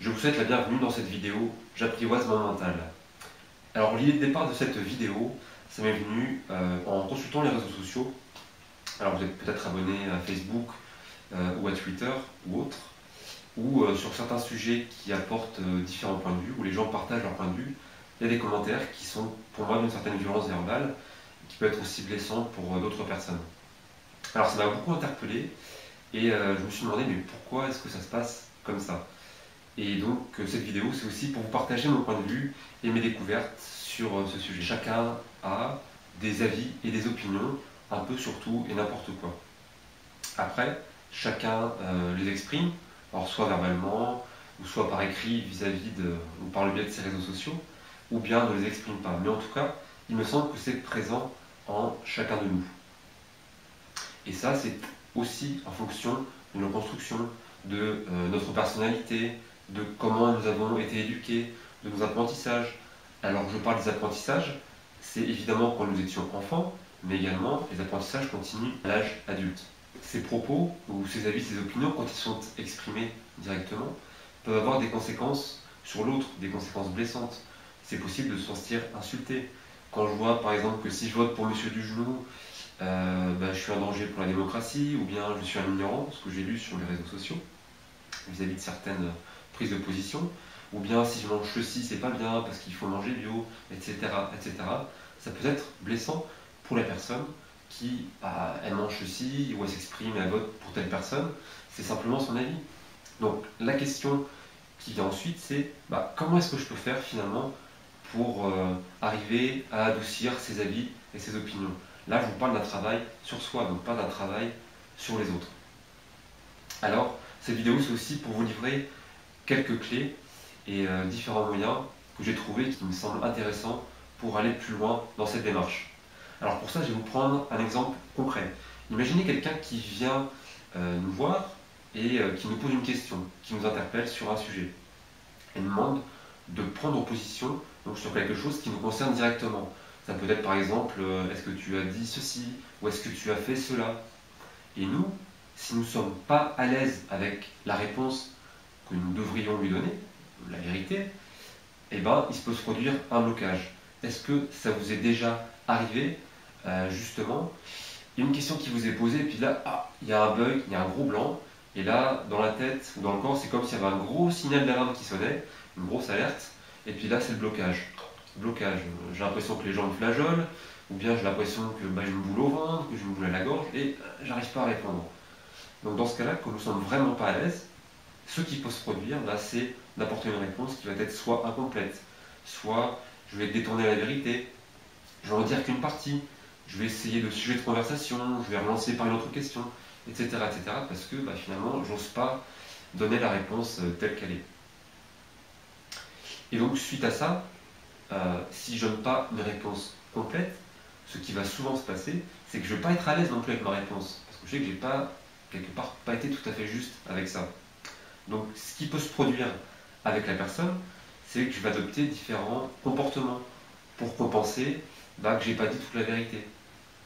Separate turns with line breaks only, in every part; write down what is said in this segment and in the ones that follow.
Je vous souhaite la bienvenue dans cette vidéo J'apprivoise mon mental. Alors l'idée de départ de cette vidéo, ça m'est venu en consultant les réseaux sociaux. Alors vous êtes peut-être abonné à Facebook ou à Twitter ou autre, ou sur certains sujets qui apportent différents points de vue, où les gens partagent leurs points de vue. Il y a des commentaires qui sont pour moi d'une certaine violence verbale, qui peut être aussi blessant pour d'autres personnes. Alors ça m'a beaucoup interpellé et je me suis demandé mais pourquoi est-ce que ça se passe comme ça? Et donc cette vidéo c'est aussi pour vous partager mon point de vue et mes découvertes sur ce sujet. Chacun a des avis et des opinions, un peu sur tout et n'importe quoi. Après, chacun les exprime, alors soit verbalement, ou soit par écrit ou par le biais de ses réseaux sociaux, ou bien ne les exprime pas. Mais en tout cas, il me semble que c'est présent en chacun de nous. Et ça, c'est aussi en fonction de nos constructions, de notre personnalité, de comment nous avons été éduqués, de nos apprentissages. Alors je parle des apprentissages, c'est évidemment quand nous étions enfants, mais également les apprentissages continuent à l'âge adulte. Ces propos, ou ces avis, ces opinions, quand ils sont exprimés directement, peuvent avoir des conséquences sur l'autre, des conséquences blessantes. C'est possible de se sentir insulté. Quand je vois par exemple que si je vote pour Monsieur Dugenou, je suis un danger pour la démocratie, ou bien je suis un ignorant, ce que j'ai lu sur les réseaux sociaux, vis-à-vis de certaines prises de position, ou bien si je mange ceci, c'est pas bien parce qu'il faut manger bio, etc., etc. Ça peut être blessant pour la personne qui elle mange ceci, ou elle s'exprime et elle vote pour telle personne, c'est simplement son avis. Donc la question qui vient ensuite, c'est comment est-ce que je peux faire finalement pour arriver à adoucir ses avis et ses opinions. Là, je vous parle d'un travail sur soi, donc pas d'un travail sur les autres. Alors, cette vidéo, c'est aussi pour vous livrer quelques clés et différents moyens que j'ai trouvés qui me semblent intéressants pour aller plus loin dans cette démarche. Alors pour ça, je vais vous prendre un exemple concret. Imaginez quelqu'un qui vient nous voir et qui nous pose une question, qui nous interpelle sur un sujet. Elle nous demande de prendre position donc, sur quelque chose qui nous concerne directement. Ça peut être par exemple, est-ce que tu as dit ceci ou est-ce que tu as fait cela? Et nous, si nous ne sommes pas à l'aise avec la réponse que nous devrions lui donner, la vérité, il se peut se produire un blocage. Est-ce que ça vous est déjà arrivé, justement, il y a une question qui vous est posée, et puis là, il y a un bug, il y a un gros blanc, et là, dans la tête ou dans le corps, c'est comme s'il y avait un gros signal d'alarme qui sonnait, une grosse alerte, et puis là, c'est le blocage. Blocage, j'ai l'impression que les gens me flageolent, ou bien j'ai l'impression que j'ai une boule au ventre, que j'ai une boule à la gorge, et j'arrive pas à répondre. Donc dans ce cas-là, quand nous sommes vraiment pas à l'aise, ce qui peut se produire, c'est d'apporter une réponse qui va être soit incomplète, soit je vais détourner la vérité, je vais en dire qu'une partie, je vais essayer de sujet de conversation, je vais relancer par une autre question, etc. etc. parce que finalement, j'ose pas donner la réponse telle qu'elle est. Et donc, suite à ça, si je donne pas une réponse complète, ce qui va souvent se passer, c'est que je ne vais pas être à l'aise non plus avec ma réponse, parce que je sais que j'ai pas, quelque part, pas été tout à fait juste avec ça. Donc, ce qui peut se produire avec la personne, c'est que je vais adopter différents comportements pour compenser que j'ai pas dit toute la vérité.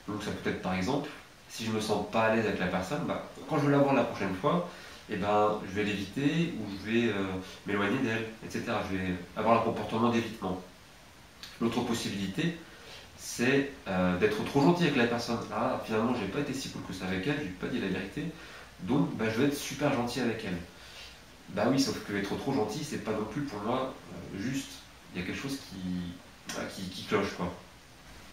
Donc, ça peut être par exemple, si je me sens pas à l'aise avec la personne, quand je vais la voir la prochaine fois, je vais l'éviter ou je vais m'éloigner d'elle, etc. Je vais avoir un comportement d'évitement. L'autre possibilité, c'est d'être trop gentil avec la personne. Ah, finalement, j'ai pas été si cool que ça avec elle, je lui ai pas dit la vérité, donc je vais être super gentil avec elle. Oui, sauf que être trop gentil, c'est pas non plus pour moi juste. Il y a quelque chose qui cloche, quoi.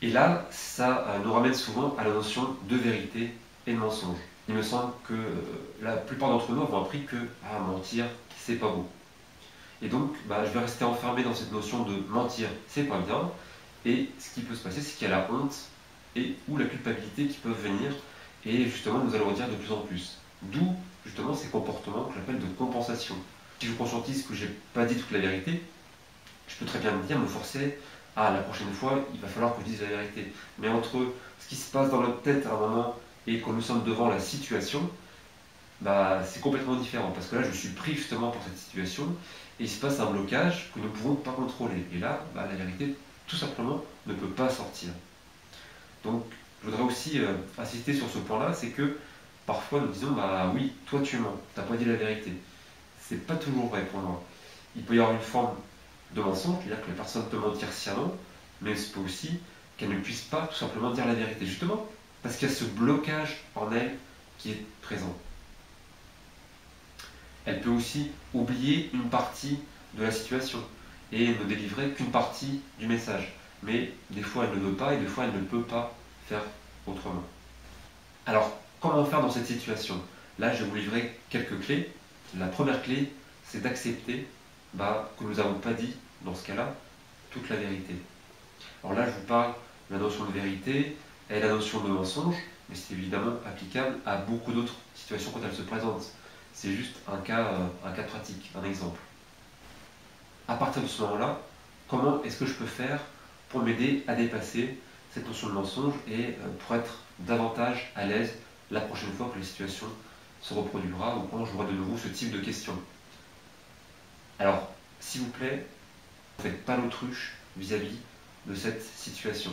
Et là, ça nous ramène souvent à la notion de vérité et de mensonge. Il me semble que la plupart d'entre nous avons appris que mentir, c'est pas beau. Et donc, je vais rester enfermé dans cette notion de mentir, c'est pas bien. Et ce qui peut se passer, c'est qu'il y a la honte ou la culpabilité qui peuvent venir. Et justement, nous allons le dire de plus en plus. D'où, justement, ces comportements que j'appelle de compensation. Si je conscientise que j'ai pas dit toute la vérité, je peux très bien me forcer la prochaine fois, il va falloir que je dise la vérité. Mais entre ce qui se passe dans notre tête à un moment et quand nous sommes devant la situation, c'est complètement différent. Parce que là, je suis pris justement pour cette situation et il se passe un blocage que nous ne pouvons pas contrôler. Et là, la vérité, tout simplement, ne peut pas sortir. Donc, je voudrais aussi insister sur ce point-là, c'est que parfois nous disons, oui, toi tu mens, t'as pas dit la vérité. C'est pas toujours vrai pour moi. il peut y avoir une forme de mensonge, c'est-à-dire que la personne peut mentir sciemment, mais il se peut aussi qu'elle ne puisse pas tout simplement dire la vérité, justement parce qu'il y a ce blocage en elle qui est présent. Elle peut aussi oublier une partie de la situation et ne délivrer qu'une partie du message. Mais des fois elle ne veut pas et des fois elle ne peut pas faire autrement. Alors, comment faire dans cette situation? Là, je vais vous livrer quelques clés. La première clé, c'est d'accepter que nous n'avons pas dit, dans ce cas-là, toute la vérité. Alors là, je vous parle de la notion de vérité et la notion de mensonge, mais c'est évidemment applicable à beaucoup d'autres situations quand elles se présentent. C'est juste un cas pratique, un exemple. À partir de ce moment-là, comment est-ce que je peux faire pour m'aider à dépasser cette notion de mensonge et pour être davantage à l'aise la prochaine fois que la situation se reproduira ou quand j'aurai de nouveau ce type de questions? Alors, s'il vous plaît, ne faites pas l'autruche vis-à-vis de cette situation.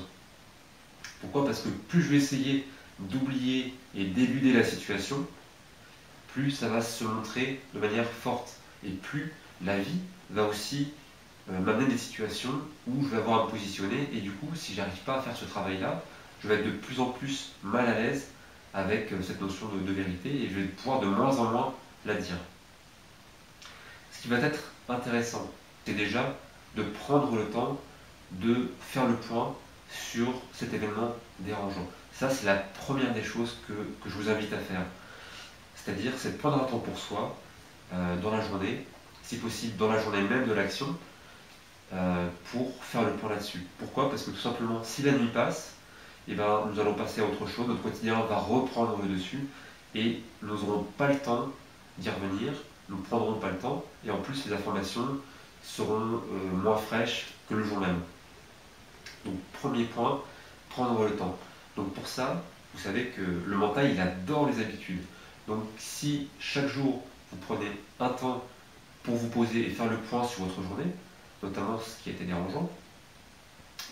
Pourquoi? Parce que plus je vais essayer d'oublier et d'éluder la situation, plus ça va se montrer de manière forte. Et plus la vie va aussi m'amener des situations où je vais avoir à me positionner et du coup, si j'arrive pas à faire ce travail-là, je vais être de plus en plus mal à l'aise avec cette notion de vérité et je vais pouvoir de moins en moins la dire. Ce qui va être intéressant, c'est déjà de prendre le temps de faire le point sur cet événement dérangeant. Ça, c'est la première des choses que je vous invite à faire. C'est-à-dire, c'est de prendre un temps pour soi dans la journée, si possible dans la journée même de l'action, pour faire le point là-dessus. Pourquoi? Parce que tout simplement, si la nuit passe, nous allons passer à autre chose, notre quotidien va reprendre le dessus et nous n'aurons pas le temps d'y revenir, nous ne prendrons pas le temps et en plus les informations seront moins fraîches que le jour même. Donc premier point, prendre le temps. Donc pour ça, vous savez que le mental il adore les habitudes. Donc si chaque jour vous prenez un temps pour vous poser et faire le point sur votre journée, notamment ce qui a été dérangeant,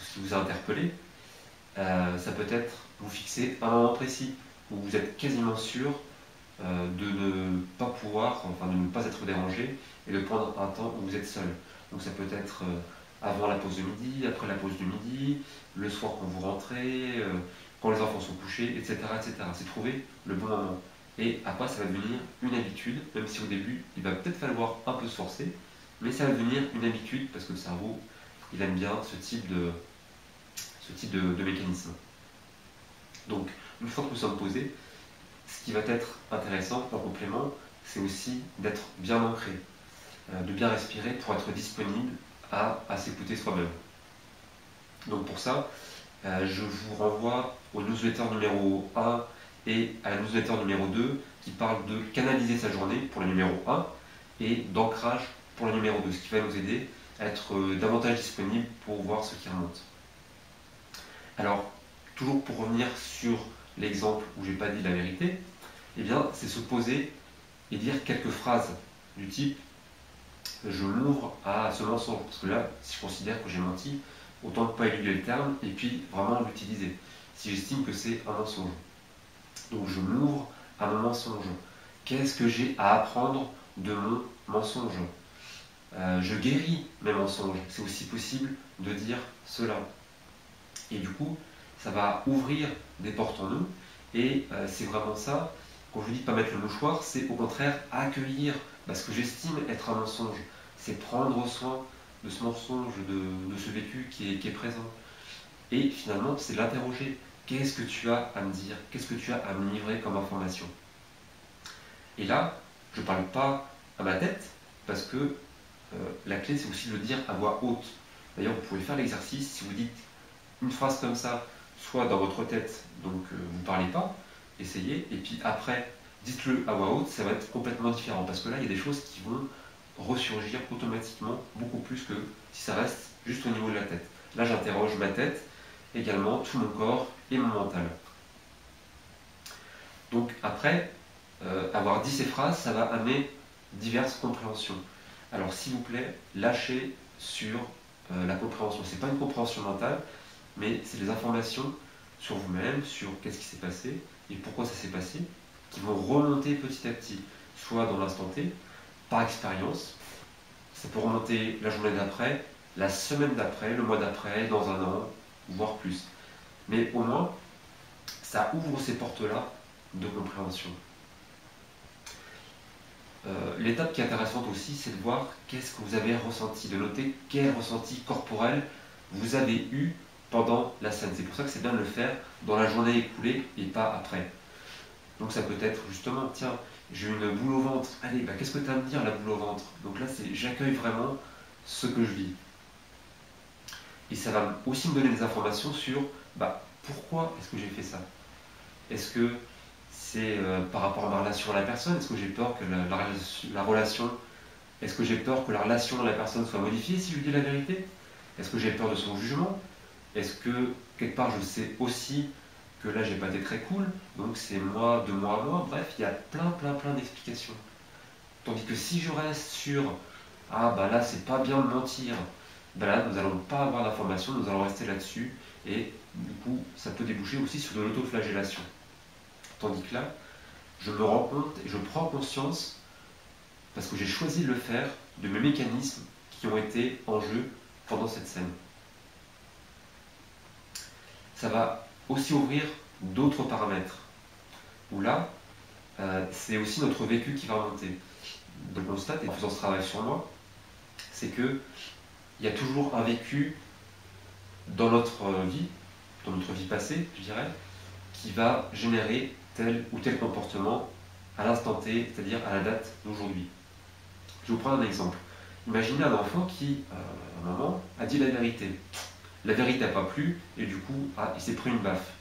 ce qui vous a interpellé, ça peut être vous fixer un moment précis où vous êtes quasiment sûr de ne pas de ne pas être dérangé et de prendre un temps où vous êtes seul. Donc ça peut être avant la pause de midi, après la pause du midi, le soir quand vous rentrez, quand les enfants sont couchés, etc. etc. C'est trouver le bon moment. Et après, ça va devenir une habitude, même si au début, il va peut-être falloir un peu se forcer, mais ça va devenir une habitude parce que le cerveau, il aime bien ce type de mécanisme. Donc, une fois que nous sommes posés, ce qui va être intéressant en complément, c'est aussi d'être bien ancré, de bien respirer pour être disponible à s'écouter soi-même. Donc pour ça, je vous renvoie au newsletter numéro 1 et à la newsletter numéro 2 qui parle de canaliser sa journée pour le numéro 1 et d'ancrage pour le numéro 2, ce qui va nous aider à être davantage disponible pour voir ce qui remonte. Alors, toujours pour revenir sur l'exemple où je n'ai pas dit la vérité, eh bien, c'est se poser et dire quelques phrases du type « je m'ouvre à ce mensonge ». Parce que là, si je considère que j'ai menti, autant ne pas éluder le terme et puis vraiment l'utiliser, si j'estime que c'est un mensonge. Donc je m'ouvre à mon mensonge. Qu'est-ce que j'ai à apprendre de mon mensonge? Je guéris mes mensonges. C'est aussi possible de dire cela. Et du coup, ça va ouvrir des portes en nous. Et c'est vraiment ça, quand je vous dis pas mettre le mouchoir, c'est au contraire accueillir ce que j'estime être un mensonge. C'est prendre soin de ce mensonge, de ce vécu qui est présent. Et finalement, c'est l'interroger. Qu'est-ce que tu as à me dire? Qu'est-ce que tu as à me livrer comme information? Et là, je ne parle pas à ma tête, parce que la clé, c'est aussi de le dire à voix haute. D'ailleurs, vous pouvez faire l'exercice, si vous dites une phrase comme ça, soit dans votre tête, donc vous ne parlez pas, essayez, et puis après, dites-le à voix haute, ça va être complètement différent, parce que là, il y a des choses qui vont ressurgir automatiquement, beaucoup plus que si ça reste juste au niveau de la tête. Là, j'interroge ma tête, également tout mon corps et mon mental. Donc après, avoir dit ces phrases, ça va amener diverses compréhensions. Alors s'il vous plaît, lâchez sur la compréhension. Ce n'est pas une compréhension mentale, mais c'est des informations sur vous-même, sur qu'est-ce qui s'est passé et pourquoi ça s'est passé, qui vont remonter petit à petit, soit dans l'instant T, par expérience. ça peut remonter la journée d'après, la semaine d'après, le mois d'après, dans un an, voire plus. Mais au moins, ça ouvre ces portes-là de compréhension. L'étape qui est intéressante aussi, c'est de voir qu'est-ce que vous avez ressenti, de noter quel ressenti corporel vous avez eu pendant la scène. C'est pour ça que c'est bien de le faire dans la journée écoulée et pas après. Donc ça peut être justement, tiens, j'ai une boule au ventre, allez, bah, qu'est-ce que tu as à me dire la boule au ventre? Donc là, c'est j'accueille vraiment ce que je vis. Et ça va aussi me donner des informations sur pourquoi est-ce que j'ai fait ça. Est-ce que c'est par rapport à ma relation à la personne? Est-ce que j'ai peur que la relation, est-ce que j'ai peur que la relation à la personne soit modifiée si je lui dis la vérité? Est-ce que j'ai peur de son jugement? Est-ce que quelque part je sais aussi que là j'ai pas été très cool, donc c'est moi de moi à moi? Bref, il y a plein d'explications. Tandis que si je reste sur là c'est pas bien de mentir, là nous n'allons pas avoir d'informations, nous allons rester là-dessus et du coup ça peut déboucher aussi sur de l'autoflagellation. Tandis que là, je me rends compte et je prends conscience, parce que j'ai choisi de le faire, de mes mécanismes qui ont été en jeu pendant cette scène. Ça va aussi ouvrir d'autres paramètres, où là, c'est aussi notre vécu qui va remonter. Je le constate, et en faisant ce travail sur moi, c'est qu'il y a toujours un vécu dans notre vie passée, je dirais, qui va générer tel ou tel comportement à l'instant T, c'est-à-dire à la date d'aujourd'hui. Je vous prends un exemple. Imaginez un enfant qui, à un moment, a dit la vérité. La vérité n'a pas plu, et du coup, il s'est pris une baffe.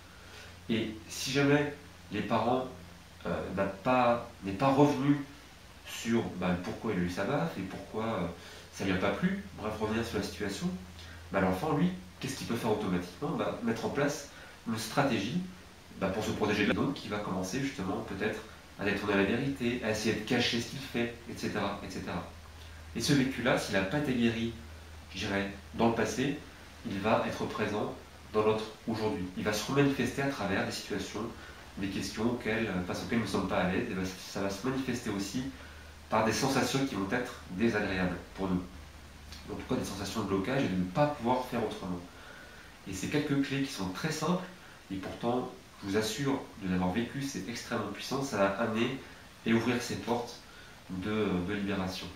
Et si jamais les parents n'est pas revenu sur pourquoi il a eu sa baffe et pourquoi ça ne lui a pas plu, bref, revenir sur la situation, l'enfant, lui, qu'est-ce qu'il peut faire automatiquement? Mettre en place une stratégie pour se protéger de la donc qui va commencer justement peut-être à détourner la vérité, à essayer de cacher ce qu'il fait, etc., etc. Et ce vécu-là, s'il n'a pas été guéri, je dirais, dans le passé, il va être présent dans notre aujourd'hui. Il va se manifester à travers des situations, des questions face auxquelles nous ne sommes pas à l'aise, et ça va se manifester aussi par des sensations qui vont être désagréables pour nous. En tout cas, des sensations de blocage et de ne pas pouvoir faire autrement. Et ces quelques clés qui sont très simples, et pourtant, je vous assure, de l'avoir vécu, c'est extrêmement puissant, ça va amener et ouvrir ces portes de libération.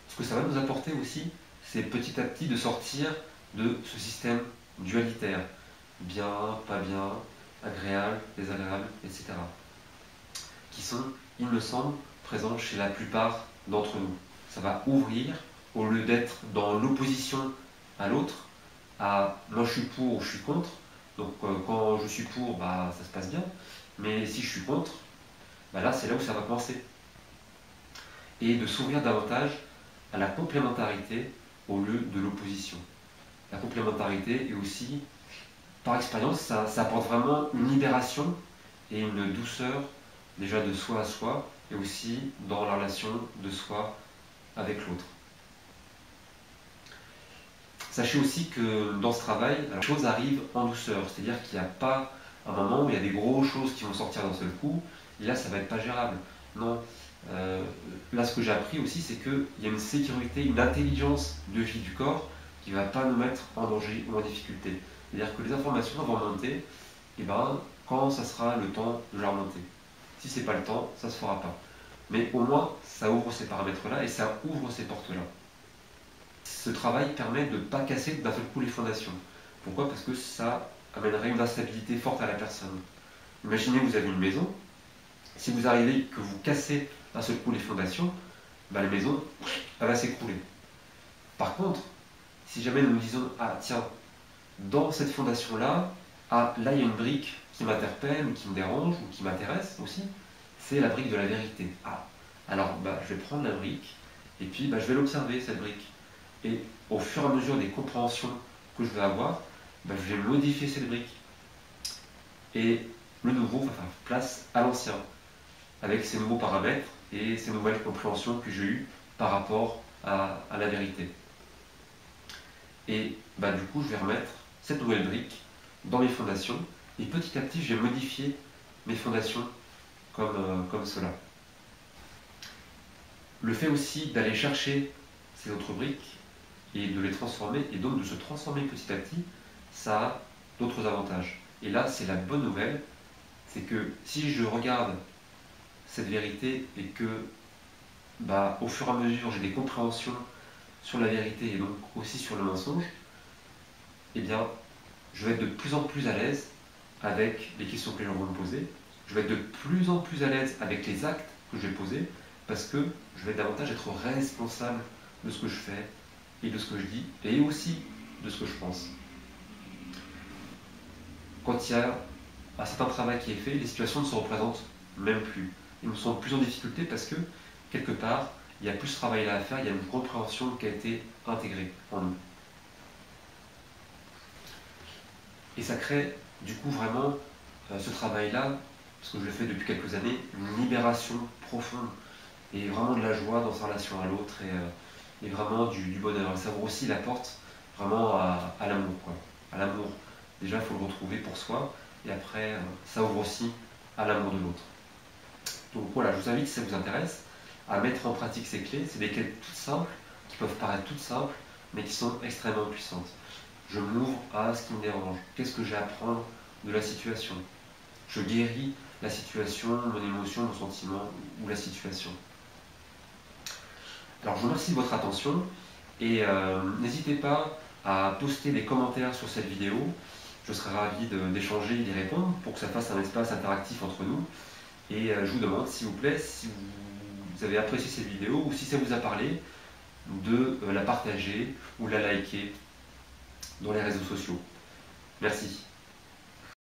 Ce que ça va nous apporter aussi, c'est petit à petit de sortir de ce système dualitaire, bien, pas bien, agréable, désagréable, etc. Qui sont, il me semble, présents chez la plupart d'entre nous. Ça va ouvrir, au lieu d'être dans l'opposition à l'autre, moi je suis pour ou je suis contre. Donc quand je suis pour, ça se passe bien. Mais si je suis contre, là c'est là où ça va commencer. Et de s'ouvrir davantage à la complémentarité au lieu de l'opposition. La complémentarité est aussi, par expérience, ça apporte vraiment une libération et une douceur déjà de soi à soi et aussi dans la relation de soi avec l'autre. Sachez aussi que dans ce travail, la chose arrive en douceur, c'est-à-dire qu'il n'y a pas un moment où il y a des grosses choses qui vont sortir d'un seul coup, et là ça va être pas gérable. Non, là ce que j'ai appris aussi, c'est qu'il y a une sécurité, une intelligence de vie du corps qui ne va pas nous mettre en danger ou en difficulté. C'est-à-dire que les informations vont remonter, et quand ça sera le temps de la remonter. Si ce n'est pas le temps, ça ne se fera pas. Mais au moins, ça ouvre ces paramètres-là et ça ouvre ces portes-là. Ce travail permet de ne pas casser d'un seul coup les fondations. Pourquoi? Parce que ça amènerait une instabilité forte à la personne. Imaginez que vous avez une maison, si vous arrivez que vous cassez d'un seul coup les fondations, la maison elle va s'écrouler. Par contre, si jamais nous nous disons, tiens, dans cette fondation-là, là il y a une brique qui m'interpelle ou qui me dérange ou qui m'intéresse aussi, c'est la brique de la vérité. Alors je vais prendre la brique et puis je vais l'observer cette brique. Et au fur et à mesure des compréhensions que je vais avoir, je vais modifier cette brique. Et le nouveau va faire place à l'ancien, avec ces nouveaux paramètres et ces nouvelles compréhensions que j'ai eues par rapport à la vérité. Et du coup, je vais remettre cette nouvelle brique dans mes fondations, et petit à petit, je vais modifier mes fondations comme cela. Le fait aussi d'aller chercher ces autres briques et de les transformer, et donc de se transformer petit à petit, ça a d'autres avantages. Et là, c'est la bonne nouvelle, c'est que si je regarde cette vérité et que au fur et à mesure j'ai des compréhensions sur la vérité et donc aussi sur le mensonge, eh bien, je vais être de plus en plus à l'aise avec les questions que les gens vont me poser, je vais être de plus en plus à l'aise avec les actes que je vais poser, parce que je vais davantage être responsable de ce que je fais et de ce que je dis, et aussi de ce que je pense. Quand il y a un certain travail qui est fait, les situations ne se représentent même plus. Ils me sont plus en difficulté parce que, quelque part, il y a plus ce travail-là à faire, il y a une compréhension qui a été intégrée en nous. Et ça crée, du coup, vraiment, ce travail-là, parce que je le fais depuis quelques années, une libération profonde, et vraiment de la joie dans sa relation à l'autre, et vraiment du bonheur. Et ça ouvre aussi la porte, vraiment, à l'amour, quoi. À l'amour. Déjà, il faut le retrouver pour soi, et après, ça ouvre aussi à l'amour de l'autre. Donc voilà, je vous invite, si ça vous intéresse, à mettre en pratique ces clés. C'est des clés toutes simples, qui peuvent paraître toutes simples, mais qui sont extrêmement puissantes. Je m'ouvre à ce qui me dérange. Qu'est-ce que j'ai à apprendre de la situation? Je guéris la situation, mon émotion, mon sentiment ou la situation. Alors je vous remercie de votre attention et n'hésitez pas à poster des commentaires sur cette vidéo. Je serai ravi d'échanger et d'y répondre pour que ça fasse un espace interactif entre nous. Et je vous demande, s'il vous plaît, si vous avez apprécié cette vidéo ou si ça vous a parlé, de la partager ou la liker dans les réseaux sociaux. Merci.